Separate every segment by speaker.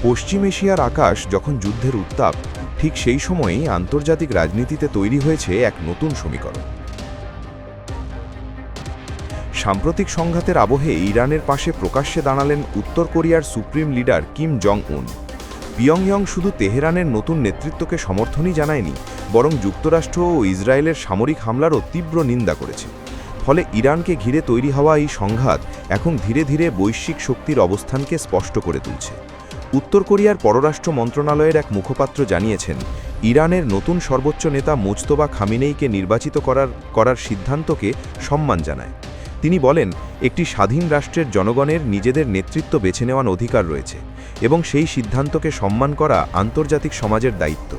Speaker 1: পশ্চিম এশিয়ার আকাশ যখন যুদ্ধের উত্তাপ, ঠিক সেই সময়েই আন্তর্জাতিক রাজনীতিতে তৈরি হয়েছে এক নতুন সমীকরণ। সাম্প্রতিক সংঘাতের আবহে ইরানের পাশে প্রকাশ্যে দাঁড়ালেন উত্তর কোরিয়ার সুপ্রিম লিডার কিম জং উন। পিয়ংইয়ং শুধু তেহরানের নতুন নেতৃত্বকে সমর্থনই জানায়নি, বরং যুক্তরাষ্ট্র ও ইসরায়েলের সামরিক হামলারও তীব্র নিন্দা করেছে। ফলে ইরানকে ঘিরে তৈরি হওয়া এই সংঘাত এখন ধীরে ধীরে বৈশ্বিক শক্তির অবস্থানকে স্পষ্ট করে তুলছে। উত্তর কোরিয়ার পররাষ্ট্র মন্ত্রণালয়ের এক মুখপাত্র জানিয়েছেন, ইরানের নতুন সর্বোচ্চ নেতা মুজতবা খামেনেইকে নির্বাচিত করার সিদ্ধান্তকে সম্মান জানায়। তিনি বলেন, একটি স্বাধীন রাষ্ট্রের জনগণের নিজেদের নেতৃত্ব বেছে নেওয়ার অধিকার রয়েছে এবং সেই সিদ্ধান্তকে সম্মান করা আন্তর্জাতিক সমাজের দায়িত্ব।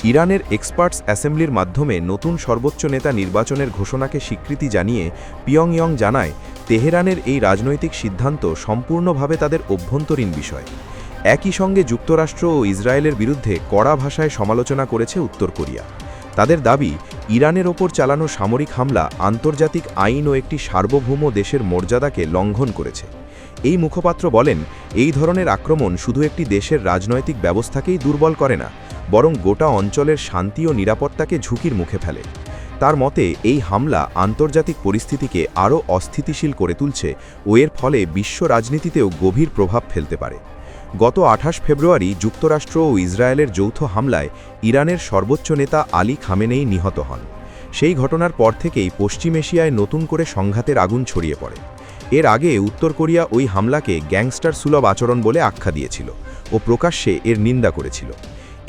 Speaker 1: ইরানের এক্সপার্টস অ্যাসেম্বলির মাধ্যমে নতুন সর্বোচ্চ নেতা নির্বাচনের ঘোষণাকে স্বীকৃতি জানিয়ে পিয়ংইয়ং জানায়, তেহরানের এই রাজনৈতিক সিদ্ধান্ত সম্পূর্ণভাবে তাদের অভ্যন্তরীণ বিষয়। একই সঙ্গে যুক্তরাষ্ট্র ও ইসরায়েলের বিরুদ্ধে কড়া ভাষায় সমালোচনা করেছে উত্তর কোরিয়া। তাদের দাবি, ইরানের ওপর চালানো সামরিক হামলা আন্তর্জাতিক আইন ও একটি সার্বভৌম দেশের মর্যাদাকে লঙ্ঘন করেছে। এই মুখপাত্র বলেন, এই ধরনের আক্রমণ শুধু একটি দেশের রাজনৈতিক ব্যবস্থাকেই দুর্বল করে না, বরং গোটা অঞ্চলের শান্তি ও নিরাপত্তাকে ঝুঁকির মুখে ফেলে। তার মতে, এই হামলা আন্তর্জাতিক পরিস্থিতিকে আরও অস্থিতিশীল করে তুলছে ও এর ফলে বিশ্ব রাজনীতিতেও গভীর প্রভাব ফেলতে পারে। গত 28 ফেব্রুয়ারি যুক্তরাষ্ট্র ও ইসরায়েলের যৌথ হামলায় ইরানের সর্বোচ্চ নেতা আলী খামেনেই নিহত হন। সেই ঘটনার পর থেকেই পশ্চিম এশিয়ায় নতুন করে সংঘাতের আগুন ছড়িয়ে পড়ে। এর আগে উত্তর কোরিয়া ওই হামলাকে গ্যাংস্টার সুলভ আচরণ বলে আখ্যা দিয়েছিল ও প্রকাশ্যে এর নিন্দা করেছিল।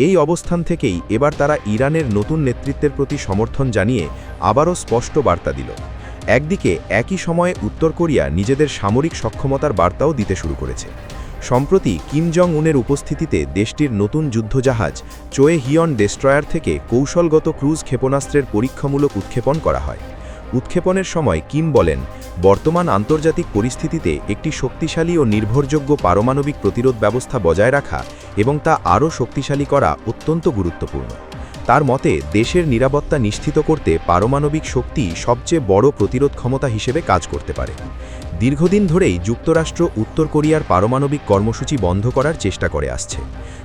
Speaker 1: এই অবস্থান থেকেই এবার তারা ইরানের নতুন নেতৃত্বের প্রতি সমর্থন জানিয়ে আবারও স্পষ্ট বার্তা দিল। একদিকে একই সময়ে উত্তর কোরিয়া নিজেদের সামরিক সক্ষমতার বার্তাও দিতে শুরু করেছে। সম্প্রতি কিম জং উনের উপস্থিতিতে দেশটির নতুন যুদ্ধজাহাজ চোয়ে হিয়ন ডেস্ট্রয়ার থেকে কৌশলগত ক্রুজ ক্ষেপণাস্ত্রের পরীক্ষামূলক উৎক্ষেপণ করা হয়। উৎক্ষেপণের সময় কিম বলেন, বর্তমান আন্তর্জাতিক পরিস্থিতিতে একটি শক্তিশালী ও নির্ভরযোগ্য পারমাণবিক প্রতিরোধ ব্যবস্থা বজায় রাখা এবং তা আরও শক্তিশালী করা অত্যন্ত গুরুত্বপূর্ণ। তার মতে, দেশের নিরাপত্তা নিশ্চিত করতে পারমাণবিক শক্তি সবচেয়ে বড় প্রতিরোধ ক্ষমতা হিসেবে কাজ করতে পারে। দীর্ঘদিন ধরেই যুক্তরাষ্ট্র উত্তর কোরিয়ার পারমাণবিক কর্মসূচি বন্ধ করার চেষ্টা করে আসছে।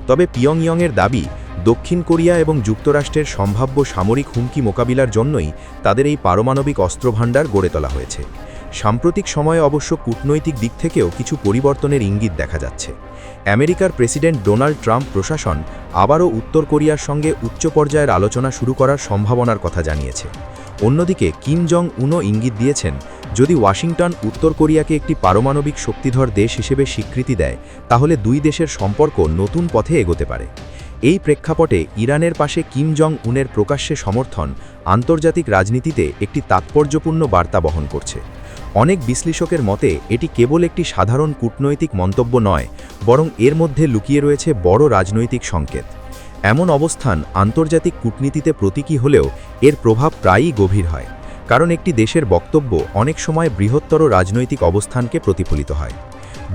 Speaker 1: তবে পিয়ংইয়ংয়ের দাবি, দক্ষিণ কোরিয়া এবং যুক্তরাষ্ট্রের সম্ভাব্য সামরিক হুমকি মোকাবিলার জন্যই তাদের এই পারমাণবিক অস্ত্রভাণ্ডার গড়ে তোলা হয়েছে। সাম্প্রতিক সময়ে অবশ্য কূটনৈতিক দিক থেকেও কিছু পরিবর্তনের ইঙ্গিত দেখা যাচ্ছে। আমেরিকার প্রেসিডেন্ট ডোনাল্ড ট্রাম্প প্রশাসন আবারও উত্তর কোরিয়ার সঙ্গে উচ্চ পর্যায়ের আলোচনা শুরু করার সম্ভাবনার কথা জানিয়েছে। অন্যদিকে কিম জং উনও ইঙ্গিত দিয়েছেন, যদি ওয়াশিংটন উত্তর কোরিয়াকে একটি পারমাণবিক শক্তিধর দেশ হিসেবে স্বীকৃতি দেয়, তাহলে দুই দেশের সম্পর্ক নতুন পথে এগোতে পারে। এই প্রেক্ষাপটে ইরানের পাশে কিম জং উনের প্রকাশ্যে সমর্থন আন্তর্জাতিক রাজনীতিতে একটি তাৎপর্যপূর্ণ বার্তা বহন করছে। অনেক বিশ্লেষকের মতে, এটি কেবল একটি সাধারণ কূটনৈতিক মন্তব্য নয়, বরং এর মধ্যে লুকিয়ে রয়েছে বড় রাজনৈতিক সংকেত। এমন অবস্থান আন্তর্জাতিক কূটনীতিতে প্রতীকী হলেও এর প্রভাব প্রায়ই গভীর হয়, কারণ একটি দেশের বক্তব্য অনেক সময় বৃহত্তর রাজনৈতিক অবস্থানকে প্রতিফলিত হয়।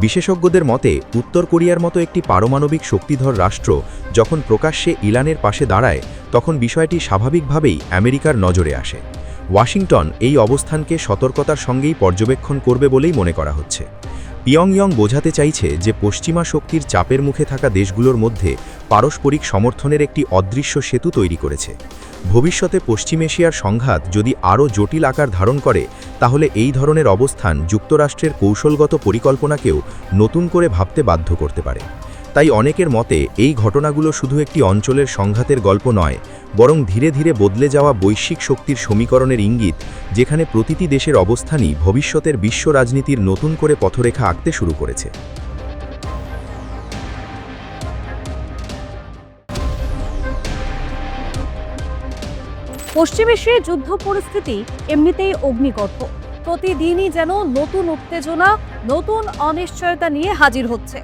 Speaker 1: বিশেষজ্ঞদের মতে, উত্তর কোরিয়ার মতো একটি পারমাণবিক শক্তিধর রাষ্ট্র যখন প্রকাশ্যে ইরানের পাশে দাঁড়ায়, তখন বিষয়টি স্বাভাবিকভাবেই আমেরিকার নজরে আসে। ওয়াশিংটন এই অবস্থানকে সতর্কতার সঙ্গেই পর্যবেক্ষণ করবে বলেই মনে করা হচ্ছে। পিয়ংইয়ং বোঝাতে চাইছে যে পশ্চিমা শক্তির চাপের মুখে থাকা দেশগুলোর মধ্যে পারস্পরিক সমর্থনের একটি অদৃশ্য সেতু তৈরি করেছে। ভবিষ্যতে পশ্চিম এশিয়ার সংঘাত যদি আরও জটিল আকার ধারণ করে, তাহলে এই ধরনের অবস্থান যুক্তরাষ্ট্রের কৌশলগত পরিকল্পনাকেও নতুন করে ভাবতে বাধ্য করতে পারে। তাই অনেকের মতে, এই ঘটনাগুলো শুধু একটি অঞ্চলের সংঘাতের গল্প নয়, বরং ধীরে ধীরে বদলে যাওয়া বৈশ্বিক শক্তির সমীকরণের ইঙ্গিত, যেখানে প্রতিটি দেশের অবস্থানই ভবিষ্যতের বিশ্ব রাজনীতির নতুন করে পথরেখা আঁকতে শুরু করেছে।
Speaker 2: পশ্চিম এশিয়ায় যুদ্ধ পরিস্থিতি এমনিতেই অগ্নিগর্ভ। প্রতিদিনই যেন নতুন উত্তেজনা, নতুন অনিশ্চয়তা নিয়ে হাজির হচ্ছে।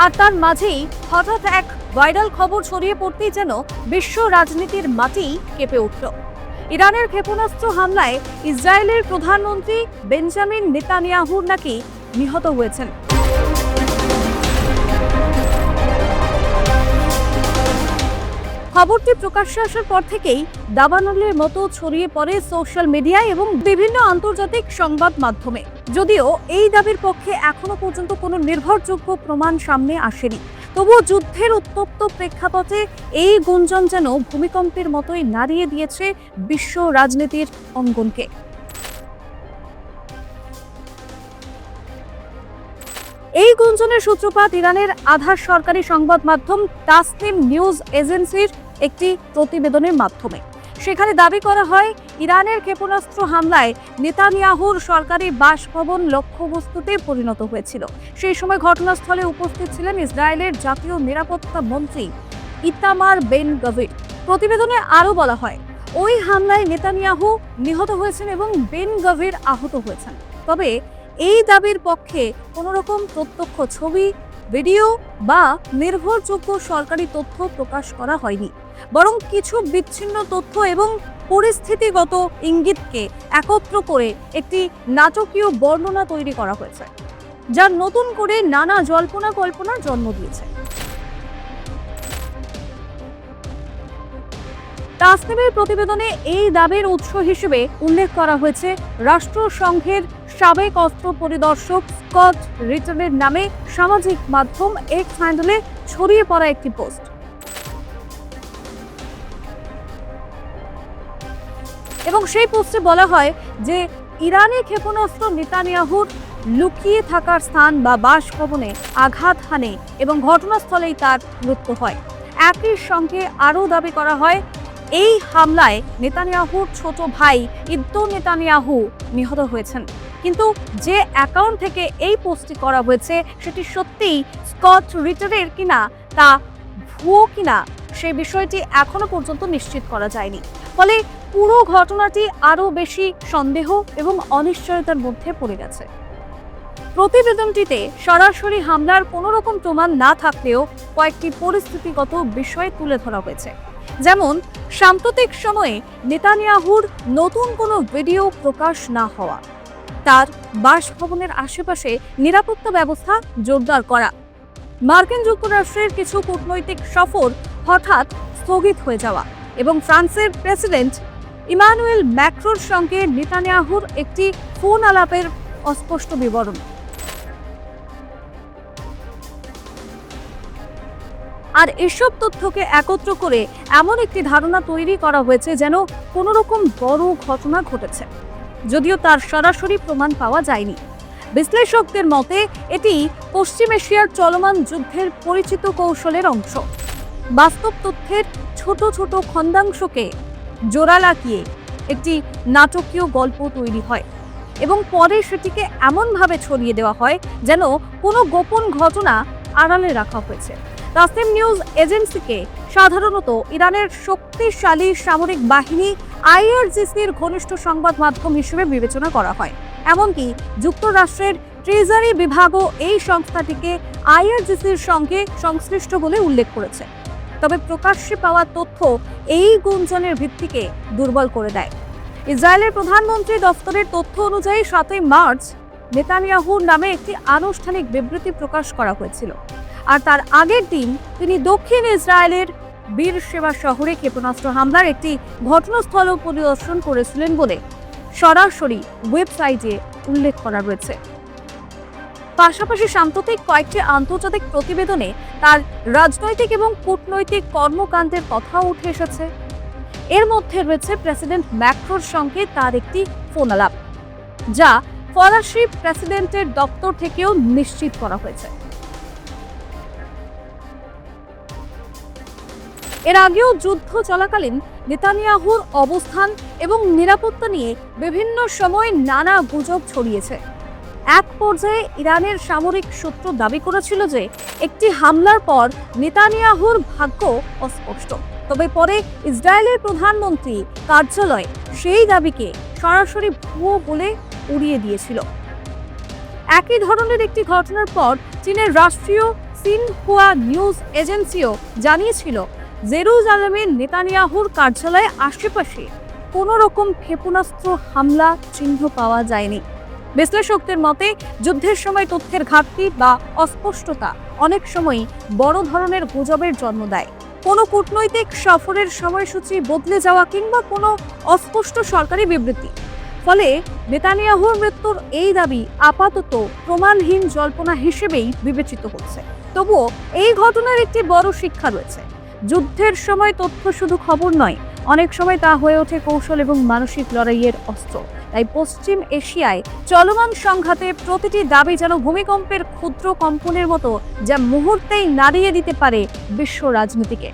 Speaker 2: আর তার মাঝেই হঠাৎ এক ভাইরাল খবর ছড়িয়ে পড়তেই যেন বিশ্ব রাজনীতির মাটি কেঁপে উঠল। ইরানের ক্ষেপণাস্ত্র হামলায় ইসরায়েলের প্রধানমন্ত্রী বেঞ্জামিন নেতানিয়াহু নাকি নিহত হয়েছেন। খবরটি প্রকাশ্যে আসার পর থেকেই দাবানলের মতো ছড়িয়ে পড়ে সোশ্যাল মিডিয়ায় এবং বিভিন্ন আন্তর্জাতিক সংবাদ মাধ্যমে। যদিও এই দাবির পক্ষে এখনো পর্যন্ত কোনো নির্ভরযোগ্য প্রমাণ সামনে আসেনি, তবুও যুদ্ধের উত্তপ্ত প্রেক্ষাপটে এই গুঞ্জন যেন ভূমিকম্পের মতোই নাড়িয়ে দিয়েছে বিশ্ব রাজনীতির অঙ্গনকে। এই গুঞ্জনের সূত্রপাত ইরানের আধা সরকারি সংবাদ মাধ্যম তাসনিম নিউজ এজেন্সির একটি প্রতিবেদনের মাধ্যমে। সেখানে দাবি করা হয়, ইরানের ক্ষেপণাস্ত্র হামলায় নেতানিয়াহুর সরকারি বাসভবন লক্ষ্যবস্তুতে পরিণত হয়েছিল। সেই সময় ঘটনাস্থলে উপস্থিত ছিলেন ইসরায়েলের জাতীয় নিরাপত্তা মন্ত্রী ইতামার বেন গভির। প্রতিবেদনে আরও বলা হয়, ওই হামলায় নেতানিয়াহু নিহত হয়েছেন এবং বেন গভির আহত হয়েছেন। তবে এই দাবির পক্ষে কোনো রকম প্রত্যক্ষ ছবি, ভিডিও বা নির্ভরযোগ্য সরকারি তথ্য প্রকাশ করা হয়নি, বরং কিছু বিচ্ছিন্ন তথ্য এবং পরিস্থিতিগত ইঙ্গিতকে একত্র করে একটি নাটকীয় বর্ণনা তৈরি করা হয়েছে, যা নতুন করে নানা জল্পনা কল্পনার জন্ম দিয়েছে। তাসনিমের প্রতিবেদনে এই দাবির উৎস হিসেবে উল্লেখ করা হয়েছে রাষ্ট্রসংঘের সাবেক অস্ত্র পরিদর্শক স্কট রিটনের নামে সামাজিক মাধ্যম এক্স হ্যান্ডেলে ছড়িয়ে পড়া একটি পোস্ট। এবং সেই পোস্টে বলা হয় যে ইরানি ক্ষেপণাস্ত্র নেতানিয়াহুর লুকিয়ে থাকার স্থান বা বাসভবনে আঘাত হানে এবং ঘটনাস্থলেই তার মৃত্যু হয়। একই সঙ্গে আরও দাবি করা হয়, এই হামলায় নেতানিয়াহুর ছোট ভাই ইদ্দো নেতানিয়াহু নিহত হয়েছেন। কিন্তু যে অ্যাকাউন্ট থেকে এই পোস্টটি করা হয়েছে সেটি সত্যিই স্কট রিটনের কিনা, তা ভুয়ো কিনা, সেই বিষয়টি এখনো পর্যন্ত নিশ্চিত করা যায়নি। ফলে পুরো ঘটনাটি আরও বেশি সন্দেহ এবং অনিশ্চয়তার মধ্যে পড়ে গেছে। প্রতিবেদনটিতে সরাসরি হামলার কোনো রকম প্রমাণ না থাকলেও কয়েকটি পরিস্থিতিগত বিষয় তুলে ধরা হয়েছে। যেমন, সাম্প্রতিক সময়ে নেতানিয়াহুর নতুন কোনো ভিডিও প্রকাশ না হওয়া, তার বাসভবনের আশেপাশে নিরাপত্তা ব্যবস্থা জোরদার করা, মার্কিন যুক্তরাষ্ট্রের কিছু কূটনৈতিক সফর হঠাৎ স্থগিত হয়ে যাওয়া এবং ফ্রান্সের প্রেসিডেন্ট ইমানুয়েল ম্যাক্রোর সঙ্গে নেতানিয়াহুর একটি ফোন আলাপের অস্পষ্ট বিবরণ। আর এসব তথ্যকে একত্র করে এমন একটি ধারণা তৈরি করা হয়েছে যেন কোনো রকম বড় ঘটনা ঘটেছে, যদিও তার সরাসরি প্রমাণ পাওয়া যায়নি। বিশ্লেষকদের মতে এটি পশ্চিম এশিয়ার চলমান যুদ্ধের পরিচিত কৌশলের অংশ। বাস্তব তথ্যের ছোট ছোট খণ্ডাংশকে জোড়া লাগিয়ে একটি নাটকীয় গল্প তৈরি হয় এবং পরে সেটিকে এমনভাবে ছড়িয়ে দেওয়া হয় যেন কোনো গোপন ঘটনা আড়ালে রাখা হয়েছে। তাসনিম নিউজ এজেন্সিকে সাধারণত ইরানের শক্তিশালী সামরিক বাহিনী আইআরজিসির ঘনিষ্ঠ সংবাদ মাধ্যম হিসেবে বিবেচনা করা হয়। এমনকি যুক্তরাষ্ট্রের ট্রেজারি বিভাগও এই সংস্থাটিকে আইআরজিসির সঙ্গে সংশ্লিষ্ট বলে উল্লেখ করেছে। তবে প্রকাশ্যে পাওয়া তথ্য এই গুঞ্জনের ভিত্তিকে দুর্বল করে দেয়। ইসরায়েলের প্রধানমন্ত্রী দফতরের তথ্য অনুযায়ী 7 মার্চ নেতানিয়াহুর নামে একটি আনুষ্ঠানিক বিবৃতি প্রকাশ করা হয়েছিল, আর তার আগের দিন তিনি দক্ষিণ ইসরায়েলের বীরশেবা শহরে ক্ষেপণাস্ত্র হামলার একটি ঘটনাস্থল পরিদর্শন করেছিলেন বলে সরাসরি ওয়েবসাইটে উল্লেখ করা রয়েছে। পাশাপাশি সাম্প্রতিক কয়েকটি আন্তর্জাতিক প্রতিবেদনে তার রাজনৈতিক এবং কূটনৈতিক কর্মকাণ্ডের কথাও উঠে এসেছে। এর মধ্যে রয়েছে প্রেসিডেন্ট ম্যাক্রোর সঙ্গে তার একটি ফোন আলাপ, যা ফরাসি প্রেসিডেন্টের দপ্তর থেকেও নিশ্চিত করা হয়েছে। এর আগেও যুদ্ধ চলাকালীন নেতানিয়াহুর অবস্থান এবং নিরাপত্তা নিয়ে বিভিন্ন সময় নানা গুজব ছড়িয়েছে। এক পর্যায়ে ইরানের সামরিক সূত্র দাবি করেছিল যে একটি হামলার পর নেতানিয়াহুর ভাগ্য অস্পষ্ট। তবে পরে ইসরায়েলের প্রধানমন্ত্রী কার্যালয় সেই দাবিকে সরাসরি ভুয়ো বলে উড়িয়ে দিয়েছিল। একই ধরনের একটি ঘটনার পর চীনের রাষ্ট্রীয় সিনহুয়া নিউজ এজেন্সিও জানিয়েছিল জেরুজালেমে নেতানিয়াহুর কার্যালয়ের আশেপাশে কোনো রকম ক্ষেপণাস্ত্র হামলা চিহ্ন পাওয়া যায়নি। বিশ্লেষকদের মতে যুদ্ধের সময় তথ্যের ঘাটতি বা অস্পষ্টতা অনেক সময় বড় ধরনের গুজবের জন্ম দেয়। কোনো কূটনৈতিক সফরের সময়সূচি বদলে যাওয়া কিংবা কোনো অস্পষ্ট সরকারি বিবৃতি। ফলে নেতানিয়াহুর মৃত্যুর এই দাবি আপাতত প্রমাণহীন জল্পনা হিসেবেই বিবেচিত হচ্ছে। তবুও এই ঘটনার একটি বড় শিক্ষা রয়েছে। যুদ্ধের সময় তথ্য শুধু খবর নয়, অনেক সময় তা হয়ে ওঠে কৌশল এবং মানসিক লড়াইয়ের অস্ত্র। তাই পশ্চিম এশিয়ায় চলমান সংঘাতে প্রতিটি দাবি যেন ভূমিকম্পের ক্ষুদ্র কম্পনের মতো, যা মুহূর্তেই নাড়িয়ে দিতে পারে বিশ্ব রাজনীতিকে।